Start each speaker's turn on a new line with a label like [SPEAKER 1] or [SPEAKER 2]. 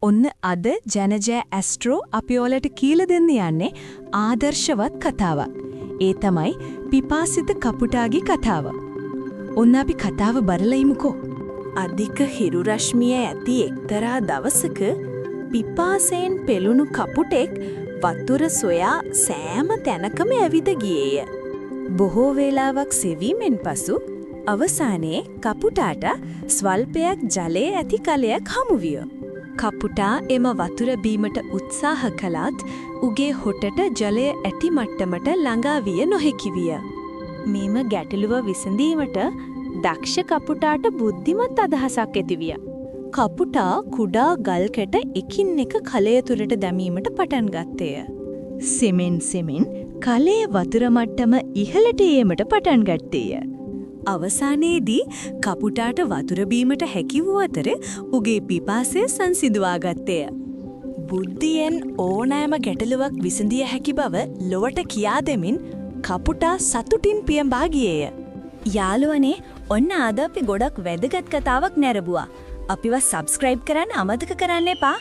[SPEAKER 1] ඔන්න අද ජනජය ඇස්ට්‍රෝ අපි ඔයාලට කියලා දෙන්න යන්නේ ආදර්ශවත් කතාවක්. ඒ තමයි පිපාසිත කපුටාගේ කතාව. ඔන්න අපි කතාව බලලා ඉමුකෝ. අධික හිරු රශ්මිය ඇති එක්තරා දවසක පිපාසයෙන් පෙළුණු කපුටෙක් වතුර සොයා සෑම තැනකම ඇවිද ගියේය. බොහෝ වේලාවක් සෙවීමෙන් පසු අවසානයේ කපුටාට ස්වල්පයක් ජලයේ ඇති කලයක් හමු විය. කපුටා එම වතුර බීමට උත්සාහ කළත් උගේ හොටට ජලය ඇති මට්ටමට ළඟා විය නොහැකි විය. මේම ගැටලුව විසඳීමට දක්ෂ කපුටාට බුද්ධිමත් අදහසක් ඇති විය. කපුටා කුඩා ගල්කැට එකින් එක කලය තුලට දැමීමට පටන් ගත්තේය. සෙමෙන් කලයේ වතුර මට්ටම ඉහළට ඒමට පටන් ගත්තේය. අවසානයේදී කපුටාට වතුර බීමට හැකි වූ අතර උගේ පිපාසය සංසිඳවා ගත්තේය. බුද්ධියෙන් ඕනෑම ගැටලුවක් විසඳිය හැකි බව ලොවට කියා දෙමින් කපුටා සතුටින් පියඹා ගියේය. යාළුවනේ, ඔන්න අද අපි ගොඩක් වැදගත් කතාවක් නැරඹුවා. අපිව සබ්ස්ක්‍රයිබ් කරන්න අමතක කරන්න එපා.